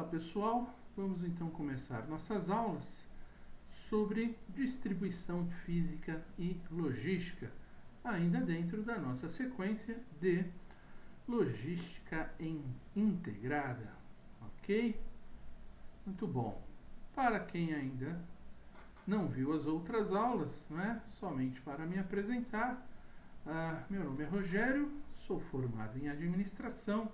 pessoal, vamos então começar nossas aulas sobre distribuição física e logística, ainda dentro da nossa sequência de logística integrada, ok? Muito bom. Para quem ainda não viu as outras aulas, né, somente para me apresentar, meu nome é Rogério, sou formado em administração,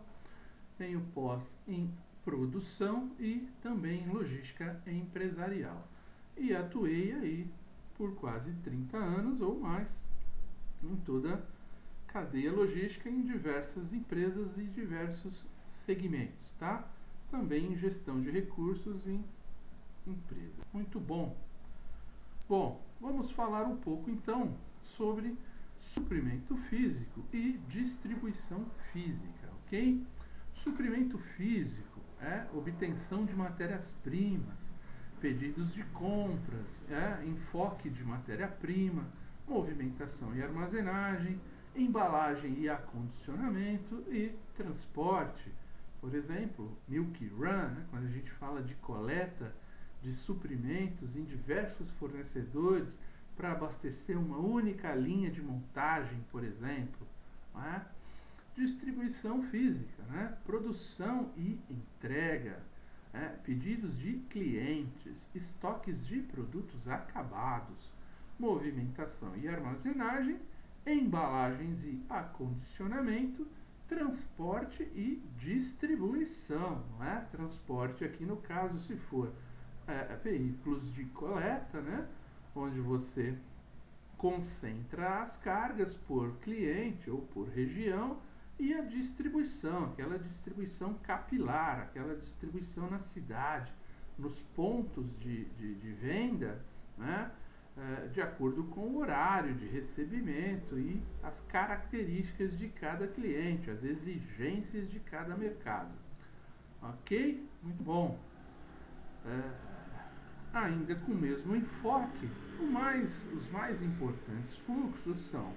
tenho pós em produção e também em logística empresarial. E atuei aí por quase 30 anos ou mais em toda a cadeia logística em diversas empresas e diversos segmentos, tá? Também em gestão de recursos em empresas. Muito bom. Bom, vamos falar um pouco então sobre suprimento físico e distribuição física, ok? Suprimento físico é obtenção de matérias-primas, pedidos de compras, enfoque de matéria-prima, movimentação e armazenagem, embalagem e acondicionamento e transporte. Por exemplo, milk run, né, quando a gente fala de coleta de suprimentos em diversos fornecedores para abastecer uma única linha de montagem, por exemplo. Não é? Distribuição física, né? Produção e entrega, pedidos de clientes, estoques de produtos acabados, movimentação e armazenagem, embalagens e acondicionamento, transporte e distribuição. Não é? Transporte aqui no caso, se for veículos de coleta, né? Onde você concentra as cargas por cliente ou por região, e a distribuição, aquela distribuição capilar, aquela distribuição na cidade, nos pontos de venda, né, de acordo com o horário de recebimento e as características de cada cliente, as exigências de cada mercado. Ok? Muito bom. Ainda com o mesmo enfoque, os mais importantes fluxos são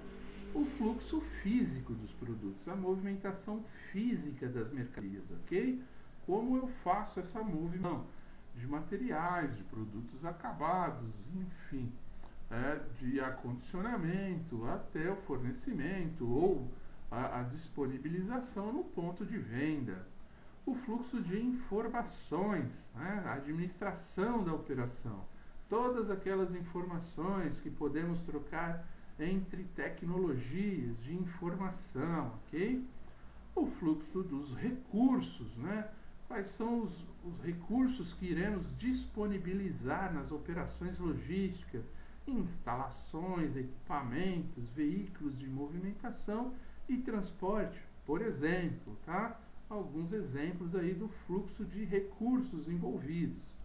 o fluxo físico dos produtos, a movimentação física das mercadorias, ok? Como eu faço essa movimentação de materiais, de produtos acabados, enfim, de acondicionamento até o fornecimento ou a disponibilização no ponto de venda. O fluxo de informações, a administração da operação, todas aquelas informações que podemos trocar entre tecnologias de informação, ok? O fluxo dos recursos, né? Quais são os recursos que iremos disponibilizar nas operações logísticas, instalações, equipamentos, veículos de movimentação e transporte, por exemplo, tá? Alguns exemplos aí do fluxo de recursos envolvidos.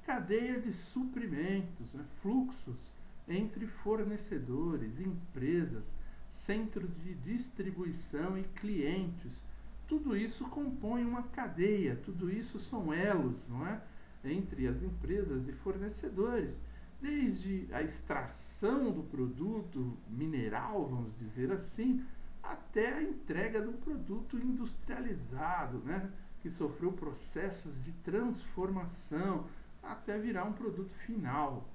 Cadeia de suprimentos, né? Fluxos entre fornecedores, empresas, centro de distribuição e clientes. Tudo isso compõe uma cadeia, tudo isso são elos, não é? Entre as empresas e fornecedores. Desde a extração do produto mineral, vamos dizer assim, até a entrega do produto industrializado, né? Que sofreu processos de transformação até virar um produto final.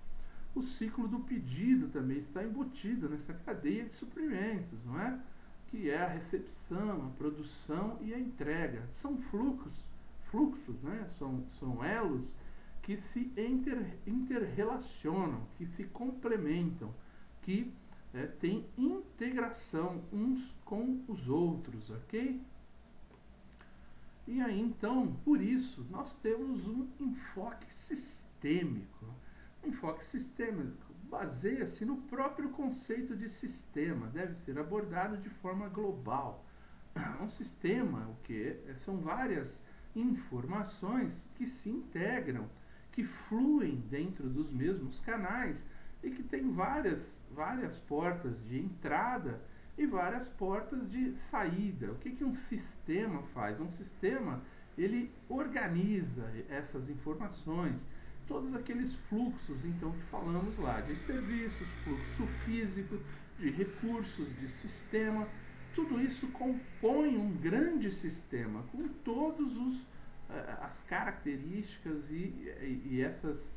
O ciclo do pedido também está embutido nessa cadeia de suprimentos, não é? Que é a recepção, a produção e a entrega. São fluxos, né? São elos que se interrelacionam, que se complementam, que têm integração uns com os outros, ok? E aí, então, por isso, nós temos um enfoque sistêmico. O enfoque sistêmico baseia-se no próprio conceito de sistema, deve ser abordado de forma global. Um sistema, o que são várias informações que se integram, que fluem dentro dos mesmos canais e que tem várias portas de entrada e várias portas de saída. O que um sistema faz? Um sistema, ele organiza essas informações, todos aqueles fluxos, então, que falamos lá, de serviços, fluxo físico, de recursos, de sistema, tudo isso compõe um grande sistema, com todos os as características e essas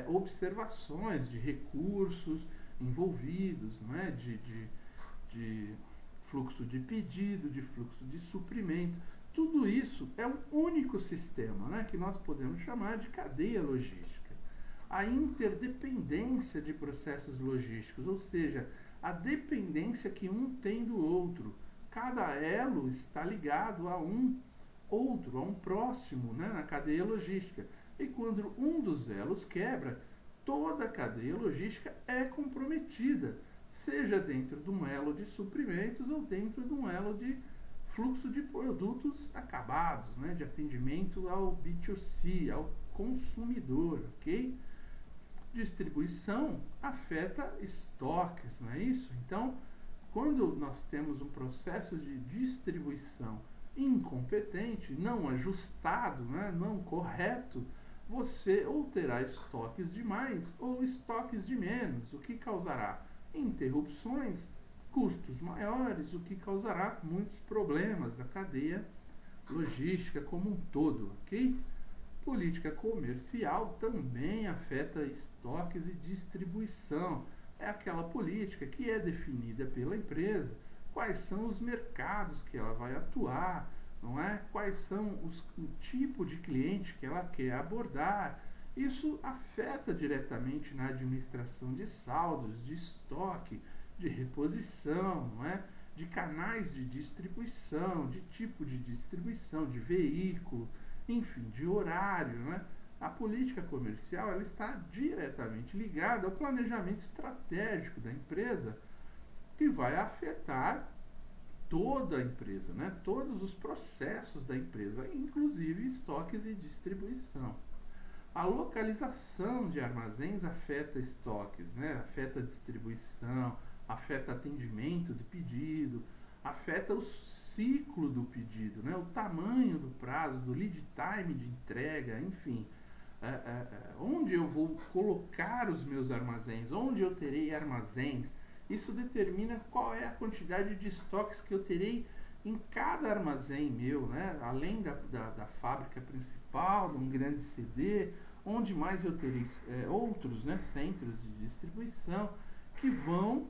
observações de recursos envolvidos, não é? De fluxo de pedido, de fluxo de suprimento. Tudo isso é um único sistema, né, que nós podemos chamar de cadeia logística. A interdependência de processos logísticos, ou seja, a dependência que um tem do outro. Cada elo está ligado a um outro, a um próximo, né, na cadeia logística. E quando um dos elos quebra, toda a cadeia logística é comprometida, seja dentro de um elo de suprimentos ou dentro de um elo de fluxo de produtos acabados, né, de atendimento ao B2C, ao consumidor, ok? Distribuição afeta estoques, não é isso? Então, quando nós temos um processo de distribuição incompetente, não ajustado, né, não correto, você ou terá estoques de mais ou estoques de menos, o que causará interrupções, custos maiores, o que causará muitos problemas na cadeia logística como um todo, ok? Política comercial também afeta estoques e distribuição. É aquela política que é definida pela empresa, quais são os mercados que ela vai atuar, não é? Quais são o tipo de cliente que ela quer abordar. Isso afeta diretamente na administração de saldos, de estoque, de reposição, não é? De canais de distribuição, de tipo de distribuição, de veículo, enfim, de horário, né? A política comercial ela está diretamente ligada ao planejamento estratégico da empresa, que vai afetar toda a empresa, né? Todos os processos da empresa, inclusive estoques e distribuição. A localização de armazéns afeta estoques, né? Afeta a distribuição, afeta atendimento de pedido, afeta o ciclo do pedido, né? O tamanho do prazo, do lead time de entrega, enfim. Onde eu vou colocar os meus armazéns, onde eu terei armazéns, isso determina qual é a quantidade de estoques que eu terei em cada armazém meu, né? Além da fábrica principal, de um grande CD, onde mais eu terei outros, né, centros de distribuição que vão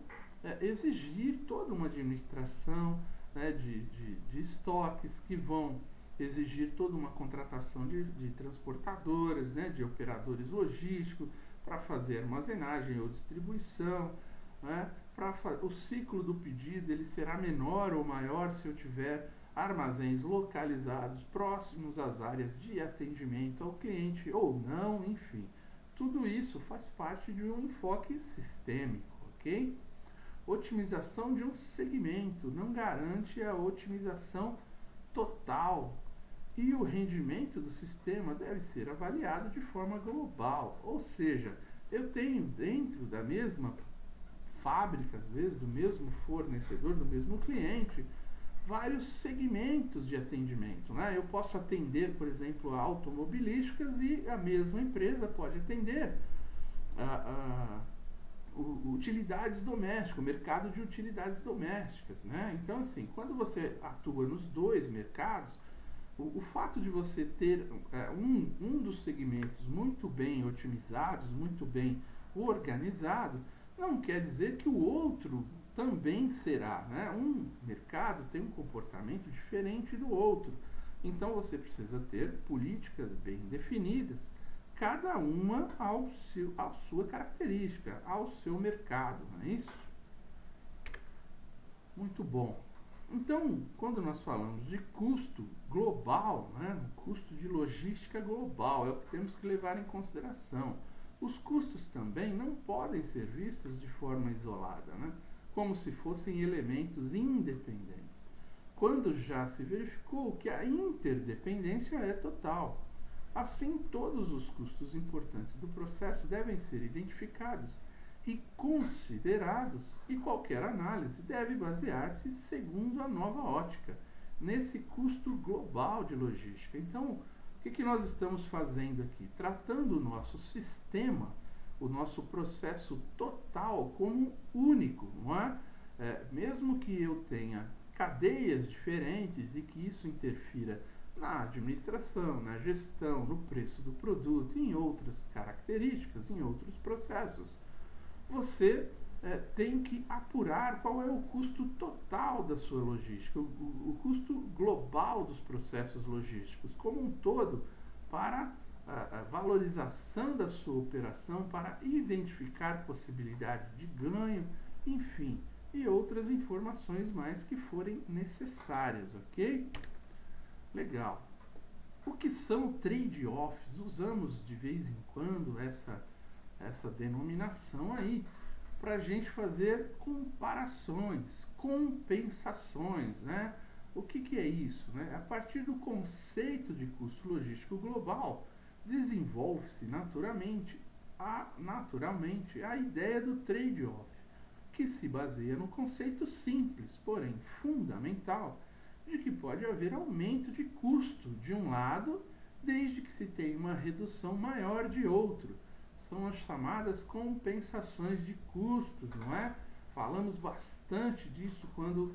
exigir toda uma administração, né, de estoques, que vão exigir toda uma contratação de transportadoras, né, de operadores logísticos para fazer armazenagem ou distribuição, né, o ciclo do pedido ele será menor ou maior se eu tiver armazéns localizados próximos às áreas de atendimento ao cliente ou não, enfim. Tudo isso faz parte de um enfoque sistêmico, ok? Otimização de um segmento não garante a otimização total e o rendimento do sistema deve ser avaliado de forma global, ou seja, eu tenho dentro da mesma fábrica, às vezes, do mesmo fornecedor, do mesmo cliente, vários segmentos de atendimento, né? Eu posso atender, por exemplo, automobilísticas e a mesma empresa pode atender utilidades domésticas, o mercado de utilidades domésticas, né? Então, assim, quando você atua nos dois mercados, o fato de você ter um dos segmentos muito bem otimizados, muito bem organizado, não quer dizer que o outro também será, né? Um mercado tem um comportamento diferente do outro. Então você precisa ter políticas bem definidas, cada uma à sua característica, ao seu mercado, não é isso? Muito bom. Então, quando nós falamos de custo global, né, custo de logística global, é o que temos que levar em consideração. Os custos também não podem ser vistos de forma isolada, né, como se fossem elementos independentes, quando já se verificou que a interdependência é total. Assim, todos os custos importantes do processo devem ser identificados e considerados, e qualquer análise deve basear-se segundo a nova ótica, nesse custo global de logística. Então, o que nós estamos fazendo aqui? Tratando o nosso sistema, o nosso processo total como único, não é? Mesmo que eu tenha cadeias diferentes e que isso interfira na administração, na gestão, no preço do produto, em outras características, em outros processos. Você tem que apurar qual é o custo total da sua logística, o custo global dos processos logísticos como um todo, para a valorização da sua operação, para identificar possibilidades de ganho, enfim, e outras informações mais que forem necessárias, ok? Legal. O que são trade-offs? Usamos de vez em quando essa denominação aí para a gente fazer comparações, compensações, né? O que é isso? Né? A partir do conceito de custo logístico global, desenvolve-se naturalmente a ideia do trade-off, que se baseia no conceito simples, porém fundamental, de que pode haver aumento de custo de um lado, desde que se tenha uma redução maior de outro. São as chamadas compensações de custos, não é? Falamos bastante disso quando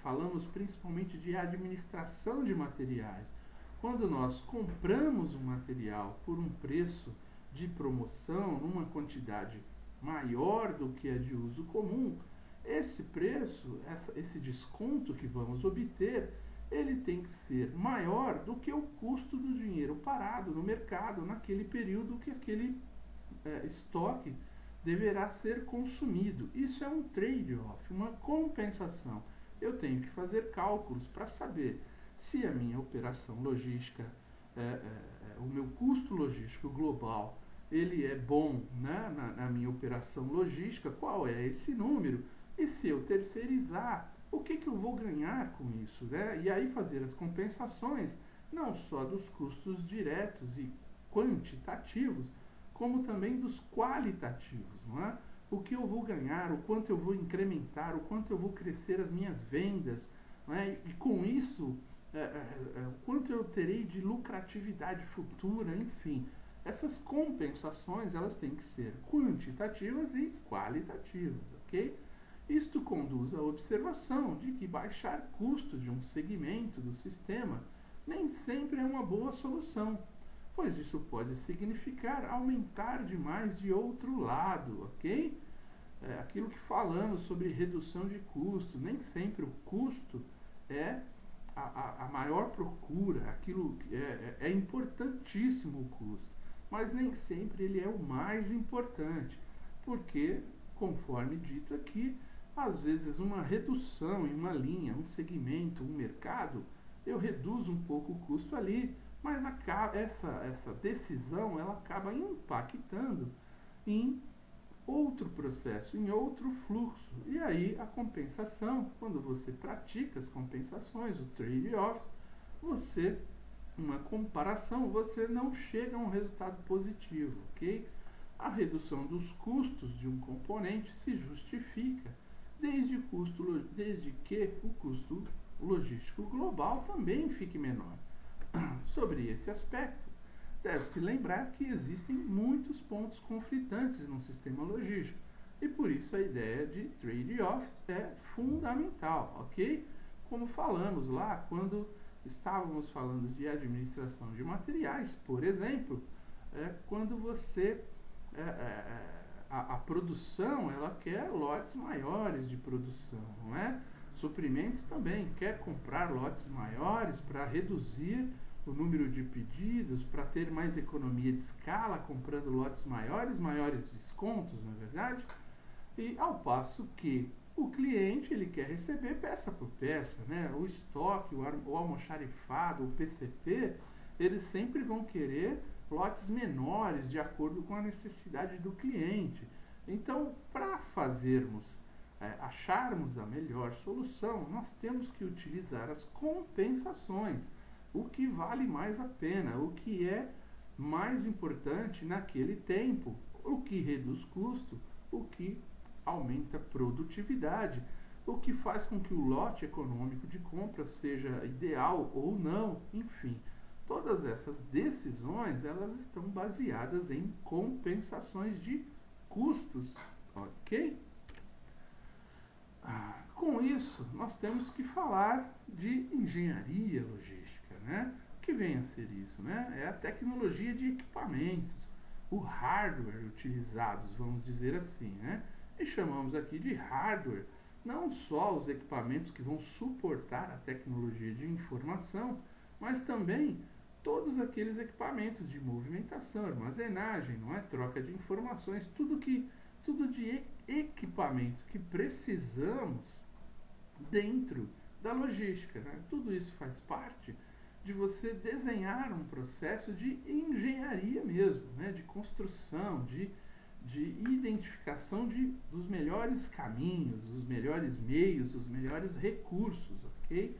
falamos principalmente de administração de materiais. Quando nós compramos um material por um preço de promoção, numa quantidade maior do que a de uso comum, esse preço, esse desconto que vamos obter, ele tem que ser maior do que o custo do dinheiro parado no mercado naquele período que aquele estoque deverá ser consumido. Isso é um trade-off, uma compensação. Eu tenho que fazer cálculos para saber se a minha operação logística, o meu custo logístico global, ele é bom, né, na minha operação logística, qual é esse número, e se eu terceirizar, o que eu vou ganhar com isso, né? E aí fazer as compensações, não só dos custos diretos e quantitativos, como também dos qualitativos, não é? O que eu vou ganhar, o quanto eu vou incrementar, o quanto eu vou crescer as minhas vendas, não é? E com isso, o quanto eu terei de lucratividade futura, enfim. Essas compensações, elas têm que ser quantitativas e qualitativas, ok? Isto conduz à observação de que baixar custos de um segmento do sistema nem sempre é uma boa solução, pois isso pode significar aumentar demais de outro lado, ok? Aquilo que falamos sobre redução de custo, nem sempre o custo é a maior procura, aquilo que é importantíssimo o custo, mas nem sempre ele é o mais importante, porque, conforme dito aqui, às vezes uma redução em uma linha, um segmento, um mercado, eu reduzo um pouco o custo ali, mas essa decisão ela acaba impactando em outro processo, em outro fluxo. E aí a compensação, quando você pratica as compensações, os trade-offs, uma comparação, você não chega a um resultado positivo, ok? A redução dos custos de um componente se justifica desde que o custo logístico global também fique menor. Sobre esse aspecto, deve-se lembrar que existem muitos pontos conflitantes no sistema logístico e por isso a ideia de trade-offs é fundamental, ok? Como falamos lá quando estávamos falando de administração de materiais, por exemplo, quando você a produção, ela quer lotes maiores de produção, não é? Suprimentos também quer comprar lotes maiores para reduzir o número de pedidos, para ter mais economia de escala, comprando lotes maiores, maiores descontos, não é verdade? E ao passo que o cliente ele quer receber peça por peça, né? O estoque, o almoxarifado, o PCP, eles sempre vão querer lotes menores de acordo com a necessidade do cliente. Então, para acharmos a melhor solução, nós temos que utilizar as compensações, o que vale mais a pena, o que é mais importante naquele tempo, o que reduz custo, o que aumenta a produtividade, o que faz com que o lote econômico de compra seja ideal ou não, enfim. Todas essas decisões, elas estão baseadas em compensações de custos, ok? Com isso, nós temos que falar de engenharia logística, né? O que vem a ser isso, né? É a tecnologia de equipamentos, o hardware utilizados, vamos dizer assim, né? E chamamos aqui de hardware não só os equipamentos que vão suportar a tecnologia de informação, mas também todos aqueles equipamentos de movimentação, armazenagem, não é? Troca de informações, tudo de equipamento que precisamos dentro da logística, né? Tudo isso faz parte de você desenhar um processo de engenharia mesmo, né? De construção, de identificação dos melhores caminhos, dos melhores meios, dos melhores recursos, ok?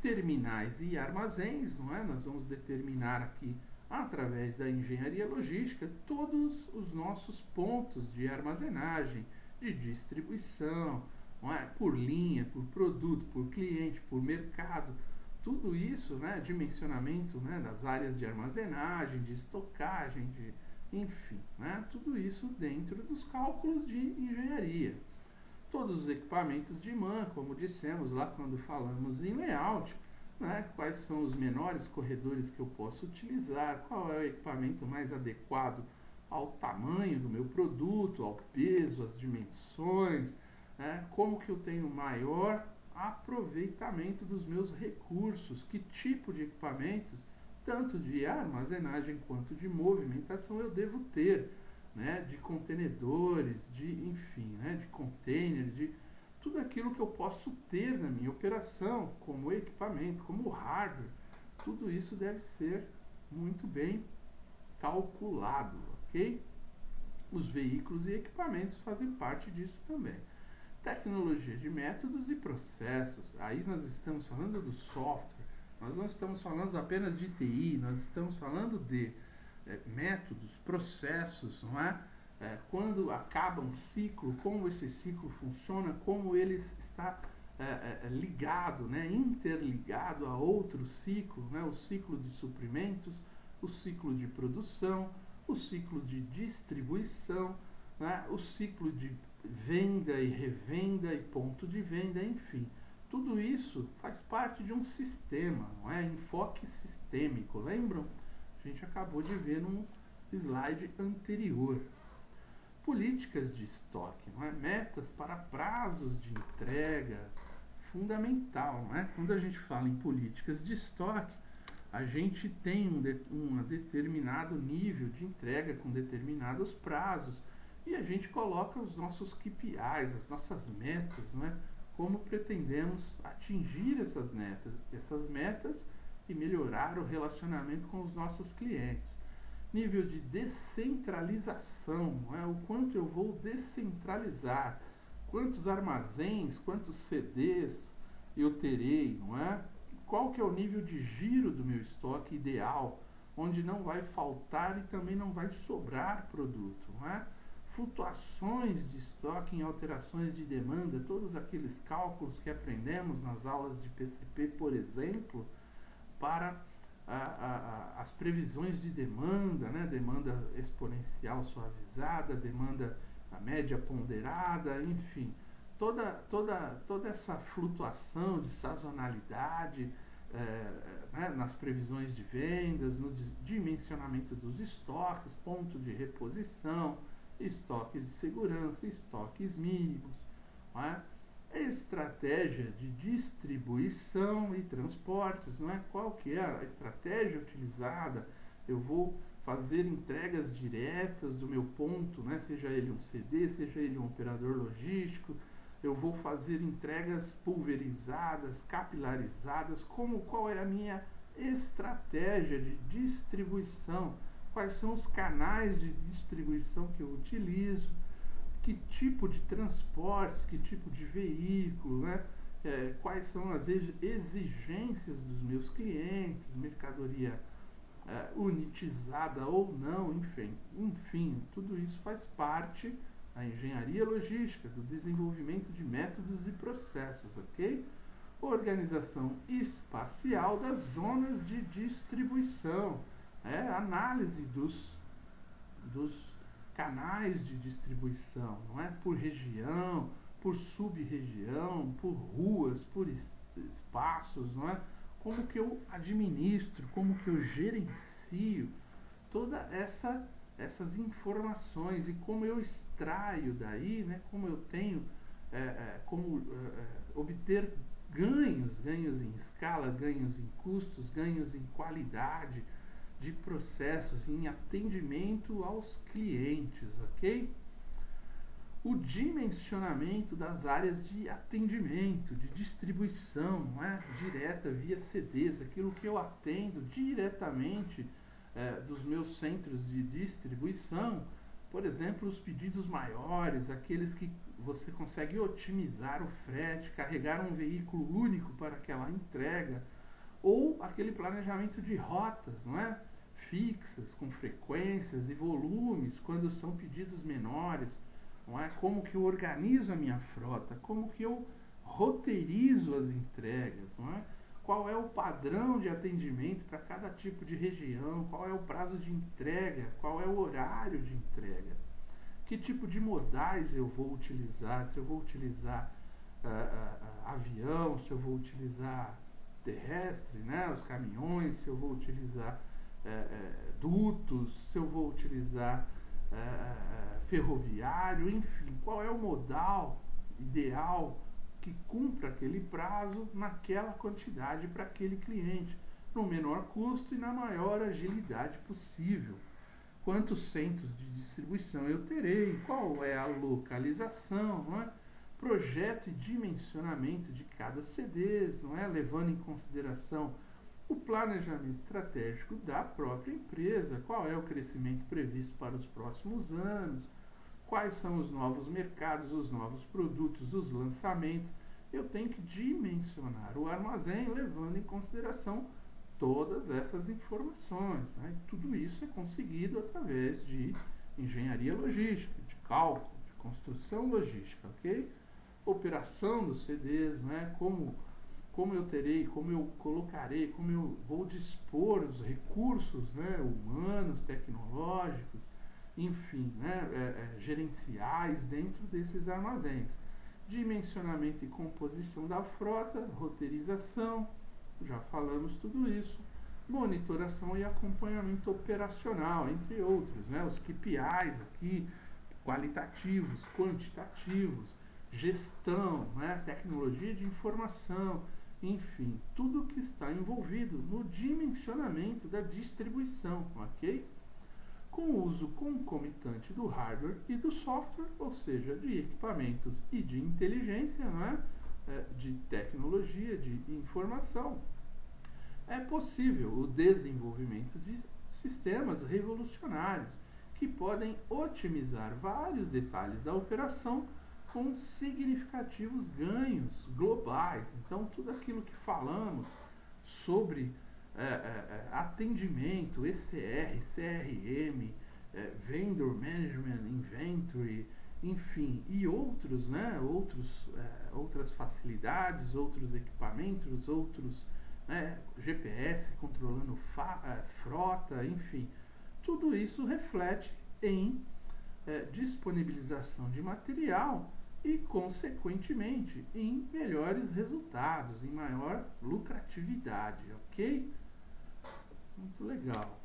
Terminais e armazéns, não é? Nós vamos determinar aqui, através da engenharia logística, todos os nossos pontos de armazenagem, de distribuição, não é? Por linha, por produto, por cliente, por mercado, tudo isso, né? Dimensionamento, né? Das áreas de armazenagem, de estocagem, enfim, né? Tudo isso dentro dos cálculos de engenharia. Todos os equipamentos de MAN, como dissemos lá quando falamos em layout, né? Quais são os menores corredores que eu posso utilizar, qual é o equipamento mais adequado ao tamanho do meu produto, ao peso, às dimensões, né? Como que eu tenho maior aproveitamento dos meus recursos, que tipo de equipamentos, tanto de armazenagem quanto de movimentação, eu devo ter, né? De contenedores, enfim, né? De containers, de tudo aquilo que eu posso ter na minha operação, como equipamento, como hardware, tudo isso deve ser muito bem calculado, ok? Os veículos e equipamentos fazem parte disso também. Tecnologia de métodos e processos, aí nós estamos falando do software, nós não estamos falando apenas de TI, nós estamos falando de métodos, processos, não é? Quando acaba um ciclo, como esse ciclo funciona, como ele está ligado, né? Interligado a outro ciclo, né? O ciclo de suprimentos, o ciclo de produção, o ciclo de distribuição, né? O ciclo de venda e revenda e ponto de venda, enfim. Tudo isso faz parte de um sistema, não é? Enfoque sistêmico, lembram? A gente acabou de ver num slide anterior. Políticas de estoque, não é? Metas para prazos de entrega, fundamental, não é? Quando a gente fala em políticas de estoque, a gente tem um determinado nível de entrega com determinados prazos e a gente coloca os nossos KPIs, as nossas metas, não é? Como pretendemos atingir essas metas e melhorar o relacionamento com os nossos clientes. Nível de descentralização, não é? O quanto eu vou descentralizar, quantos armazéns, quantos CDs eu terei, não é? Qual que é o nível de giro do meu estoque ideal, onde não vai faltar e também não vai sobrar produto, não é? Flutuações de estoque em alterações de demanda, todos aqueles cálculos que aprendemos nas aulas de PCP, por exemplo, para as previsões de demanda, né? Demanda exponencial suavizada, demanda média ponderada, enfim, toda essa flutuação de sazonalidade né? Nas previsões de vendas, no dimensionamento dos estoques, ponto de reposição, estoques de segurança, estoques mínimos, não é? Estratégia de distribuição e transportes, não é? Qual que é a estratégia utilizada? Eu vou fazer entregas diretas do meu ponto, né? Seja ele um CD, seja ele um operador logístico, eu vou fazer entregas pulverizadas, capilarizadas, qual é a minha estratégia de distribuição? Quais são os canais de distribuição que eu utilizo? Que tipo de transportes, que tipo de veículo, né? Quais são as exigências dos meus clientes, mercadoria unitizada ou não, enfim, tudo isso faz parte da engenharia logística, do desenvolvimento de métodos e processos, ok? Organização espacial das zonas de distribuição, análise dos canais de distribuição, não é? Por região, por sub-região, por ruas, por espaços, não é? como que eu administro, como que eu gerencio toda essas informações e como eu extraio daí, né, como eu tenho, como obter ganhos em escala, ganhos em custos, ganhos em qualidade de processos, em atendimento aos clientes, ok? O dimensionamento das áreas de atendimento, de distribuição, não é? Direta via CDs, aquilo que eu atendo diretamente dos meus centros de distribuição, por exemplo, os pedidos maiores, aqueles que você consegue otimizar o frete, carregar um veículo único para aquela entrega, ou aquele planejamento de rotas, não é? Fixas, com frequências e volumes, quando são pedidos menores, não é? Como que eu organizo a minha frota, como que eu roteirizo as entregas, não é? Qual é o padrão de atendimento para cada tipo de região, qual é o prazo de entrega, qual é o horário de entrega, que tipo de modais eu vou utilizar, se eu vou utilizar avião, se eu vou utilizar terrestre, né, os caminhões, se eu vou utilizar dutos, se eu vou utilizar ferroviário, enfim, qual é o modal ideal que cumpra aquele prazo naquela quantidade para aquele cliente, no menor custo e na maior agilidade possível. Quantos centros de distribuição eu terei, qual é a localização, não é? Projeto e dimensionamento de cada CD, não é? Levando em consideração o planejamento estratégico da própria empresa, qual é o crescimento previsto para os próximos anos, quais são os novos mercados, os novos produtos, os lançamentos. Eu tenho que dimensionar o armazém levando em consideração todas essas informações, né? Tudo isso é conseguido através de engenharia logística, de cálculo, de construção logística, ok? Operação dos CDs, né? Como eu terei, como eu colocarei, como eu vou dispor os recursos, né, humanos, tecnológicos, enfim, né, gerenciais dentro desses armazéns. Dimensionamento e composição da frota, roteirização, já falamos tudo isso, monitoração e acompanhamento operacional, entre outros, né, os KPIs aqui, qualitativos, quantitativos, gestão, né, tecnologia de informação, enfim, tudo que está envolvido no dimensionamento da distribuição, ok? Com o uso concomitante do hardware e do software, ou seja, de equipamentos e de inteligência, né? De tecnologia, de informação, é possível o desenvolvimento de sistemas revolucionários que podem otimizar vários detalhes da operação com significativos ganhos globais. Então, tudo aquilo que falamos sobre atendimento, ECR, CRM, Vendor Management, Inventory, enfim, e outros, né, outras facilidades, outros equipamentos, outros, né, GPS controlando frota, enfim, tudo isso reflete em disponibilização de material e, consequentemente, em melhores resultados, em maior lucratividade, ok? Muito legal.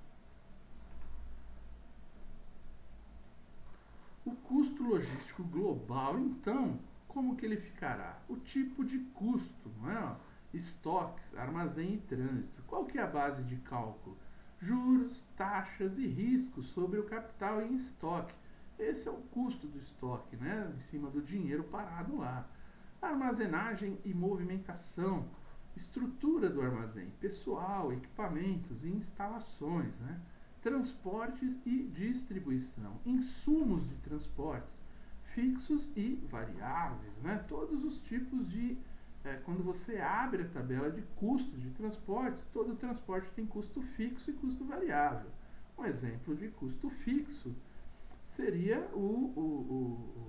O custo logístico global, então, como que ele ficará? O tipo de custo, não é? Estoques, armazém e trânsito. Qual que é a base de cálculo? Juros, taxas e riscos sobre o capital em estoque. Esse é o custo do estoque, né? Em cima do dinheiro parado lá. Armazenagem e movimentação, estrutura do armazém, pessoal, equipamentos e instalações, né? Transportes e distribuição, insumos de transportes, fixos e variáveis, né? Todos os tipos de... quando você abre a tabela de custos de transportes, todo transporte tem custo fixo e custo variável. Um exemplo de custo fixo seria o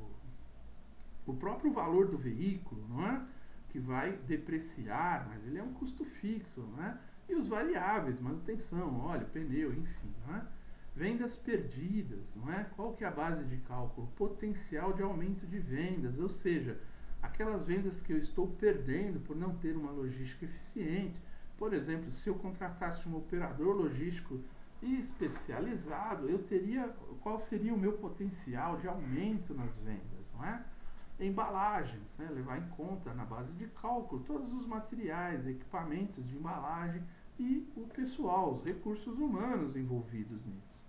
próprio valor do veículo, não é? Que vai depreciar, mas ele é um custo fixo, não é? E os variáveis, manutenção, óleo, pneu, enfim, não é? Vendas perdidas, não é? Qual que é a base de cálculo? Potencial de aumento de vendas, ou seja, aquelas vendas que eu estou perdendo por não ter uma logística eficiente, por exemplo, se eu contratasse um operador logístico especializado, eu teria, qual seria o meu potencial de aumento nas vendas, não é? Embalagens, né? Levar em conta na base de cálculo todos os materiais, equipamentos de embalagem e o pessoal, os recursos humanos envolvidos nisso.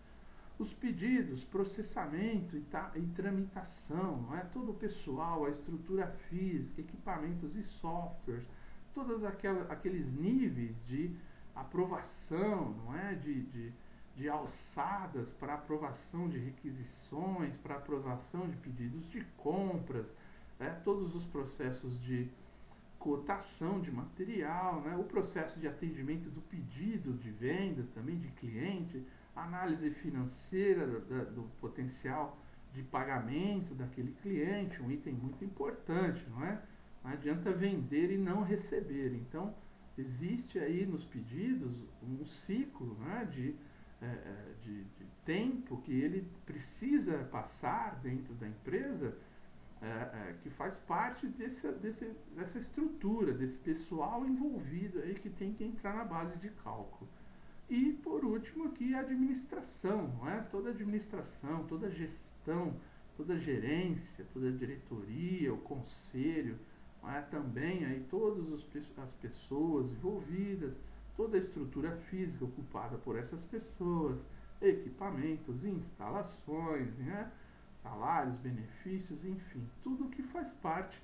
Os pedidos, processamento e tramitação, não é? Todo o pessoal, a estrutura física, equipamentos e softwares, todos aqueles níveis de aprovação, não é? De alçadas para aprovação de requisições, para aprovação de pedidos de compras, todos os processos de cotação de material, né, o processo de atendimento do pedido de vendas também de cliente, análise financeira do potencial de pagamento daquele cliente, um item muito importante, não é? Não adianta vender e não receber. Então, existe aí nos pedidos um ciclo, né, de tempo que ele precisa passar dentro da empresa, que faz parte dessa estrutura, desse pessoal envolvido aí que tem que entrar na base de cálculo. E, por último, aqui a administração, não é? Toda administração, toda gestão, toda gerência, toda diretoria, o conselho, não é? Também aí todas as pessoas envolvidas, toda a estrutura física ocupada por essas pessoas, equipamentos, instalações, né? Salários, benefícios, enfim, tudo que faz parte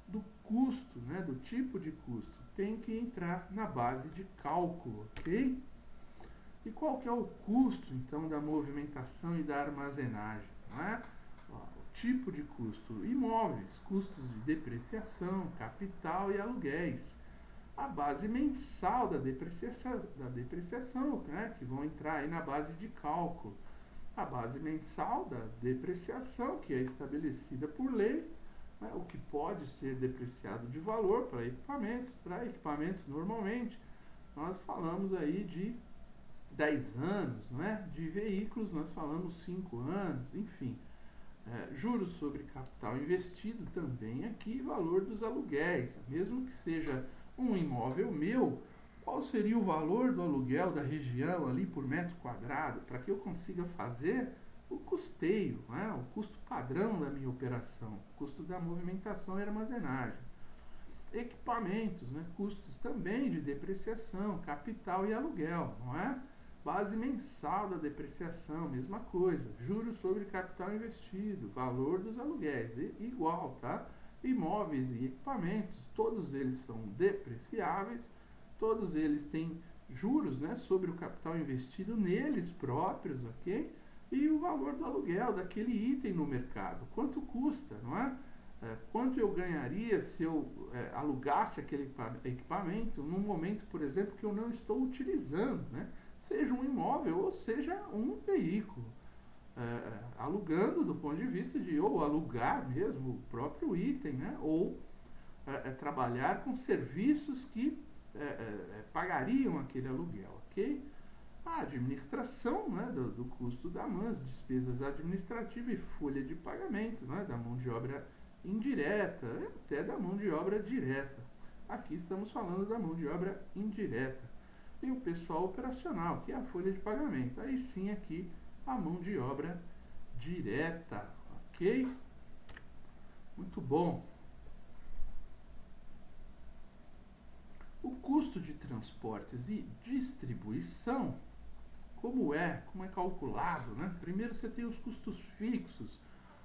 do custo, né? Do tipo de custo, tem que entrar na base de cálculo, ok? E qual que é o custo, então, da movimentação e da armazenagem? Não é? O tipo de custo: imóveis, custos de depreciação, capital e aluguéis. A base mensal da depreciação, né, que vão entrar aí na base de cálculo. A base mensal da depreciação, que é estabelecida por lei, né, o que pode ser depreciado de valor para equipamentos normalmente. Nós falamos aí de 10 anos, não é? De veículos nós falamos 5 anos, enfim. Juros sobre capital investido também aqui, valor dos aluguéis, mesmo que seja um imóvel meu, qual seria o valor do aluguel da região ali por metro quadrado, para que eu consiga fazer o custeio, né? O custo padrão da minha operação, o custo da movimentação e armazenagem. Equipamentos, né? Custos também de depreciação, capital e aluguel, não é? Base mensal da depreciação, mesma coisa. Juros sobre capital investido, valor dos aluguéis, igual, tá? Imóveis e equipamentos, todos eles são depreciáveis, todos eles têm juros, né, sobre o capital investido neles próprios, ok? E o valor do aluguel daquele item no mercado, quanto custa, não é? Quanto eu ganharia se eu alugasse aquele equipamento num momento, por exemplo, que eu não estou utilizando, né? Seja um imóvel ou seja um veículo. Alugando do ponto de vista de ou alugar mesmo o próprio item, né? Ou trabalhar com serviços que pagariam aquele aluguel, ok? A administração, né, do custo da MANS, despesas administrativas e folha de pagamento, né, da mão de obra indireta, até da mão de obra direta. Aqui estamos falando da mão de obra indireta. E o pessoal operacional, que é a folha de pagamento. Aí sim aqui a mão de obra direta, ok? Muito bom. O custo de transportes e distribuição, como é calculado, né? Primeiro você tem os custos fixos,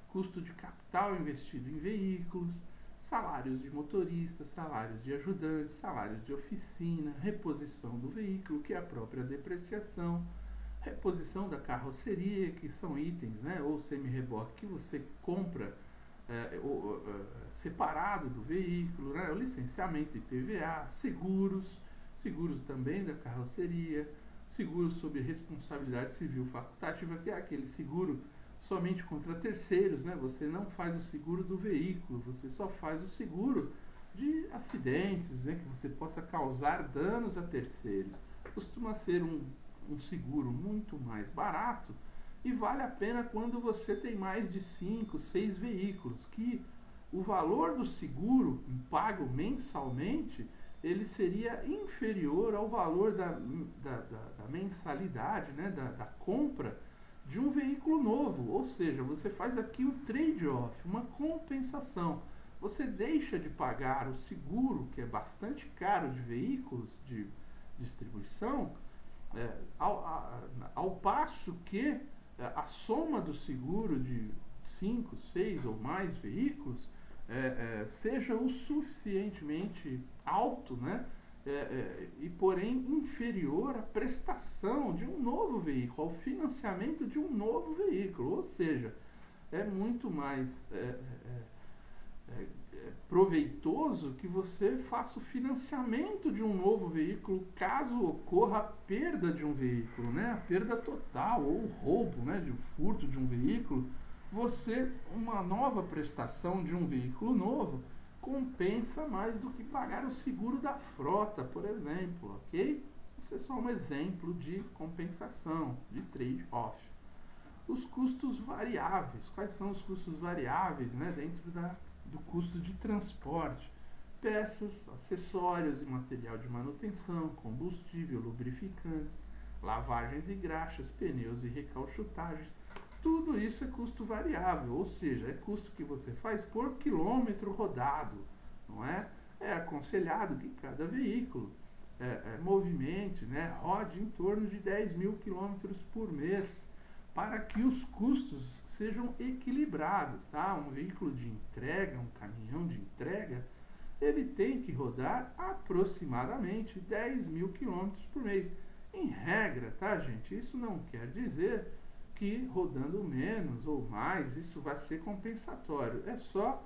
custo de capital investido em veículos, salários de motoristas, salários de ajudantes, salários de oficina, reposição do veículo, que é a própria depreciação, reposição da carroceria, que são itens, né, ou semi-reboque que você compra separado do veículo, né, o licenciamento IPVA, seguros também da carroceria, seguros sob responsabilidade civil facultativa, que é aquele seguro somente contra terceiros, né? Você não faz o seguro do veículo, você só faz o seguro de acidentes, né? Que você possa causar danos a terceiros. Costuma ser um seguro muito mais barato e vale a pena quando você tem mais de 5, 6 veículos, que o valor do seguro pago mensalmente, ele seria inferior ao valor da mensalidade, né, da compra de um veículo novo. Ou seja, você faz aqui um trade-off, uma compensação. Você deixa de pagar o seguro, que é bastante caro de veículos de distribuição, ao passo que a soma do seguro de 5, 6 ou mais veículos seja o suficientemente alto, né? E porém inferior à prestação de um novo veículo, ao financiamento de um novo veículo. Ou seja, é muito mais proveitoso que você faça o financiamento de um novo veículo caso ocorra a perda de um veículo, né? A perda total ou o roubo, né? De um furto de um veículo. Uma nova prestação de um veículo novo compensa mais do que pagar o seguro da frota, por exemplo, ok? Isso é só um exemplo de compensação, de trade-off. Os custos variáveis. Quais são os custos variáveis, né, dentro do custo de transporte? Peças, acessórios e material de manutenção, combustível, lubrificantes, lavagens e graxas, pneus e recauchutagens. Tudo isso é custo variável, ou seja, é custo que você faz por quilômetro rodado, não é? É aconselhado que cada veículo movimente, né, rode em torno de 10 mil quilômetros por mês, para que os custos sejam equilibrados, tá? Um veículo de entrega, um caminhão de entrega, ele tem que rodar aproximadamente 10 mil quilômetros por mês. Em regra, tá, gente? Isso não quer dizer que rodando menos ou mais, isso vai ser compensatório. É só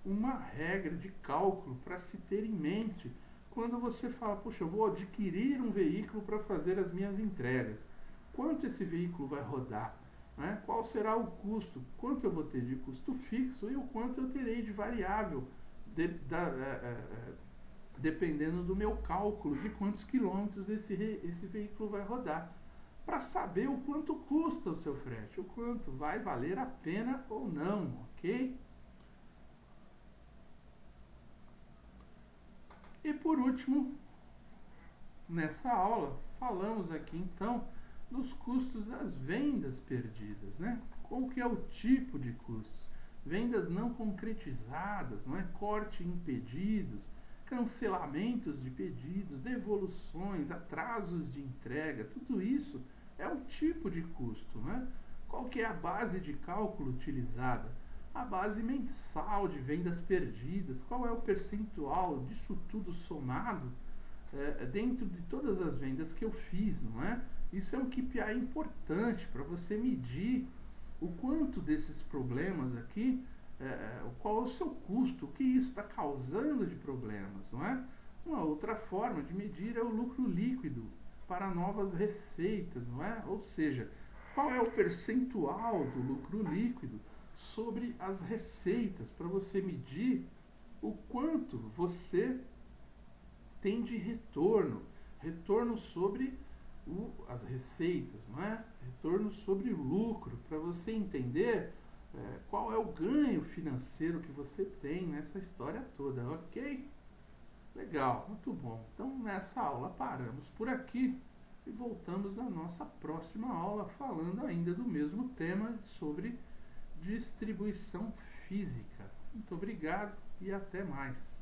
uma regra de cálculo para se ter em mente quando você fala, poxa, eu vou adquirir um veículo para fazer as minhas entregas. Quanto esse veículo vai rodar? Né? Qual será o custo? Quanto eu vou ter de custo fixo e o quanto eu terei de variável, dependendo do meu cálculo de quantos quilômetros esse veículo vai rodar, para saber o quanto custa o seu frete, o quanto vai valer a pena ou não, ok? E por último, nessa aula, falamos aqui então dos custos das vendas perdidas, né? Qual que é o tipo de custos? Vendas não concretizadas, não é? Corte em pedidos, cancelamentos de pedidos, devoluções, atrasos de entrega, tudo isso é o tipo de custo, né? Qual que é a base de cálculo utilizada? A base mensal de vendas perdidas. Qual é o percentual disso tudo somado dentro de todas as vendas que eu fiz, não é? Isso é um KPI importante para você medir o quanto desses problemas aqui, qual é o seu custo, o que isso está causando de problemas, não é? Uma outra forma de medir é o lucro líquido para novas receitas, não é? Ou seja, qual é o percentual do lucro líquido sobre as receitas, para você medir o quanto você tem de retorno sobre as receitas, não é? Retorno sobre o lucro, para você entender qual é o ganho financeiro que você tem nessa história toda, ok? Legal, muito bom. Então nessa aula paramos por aqui e voltamos na nossa próxima aula falando ainda do mesmo tema sobre distribuição física. Muito obrigado e até mais.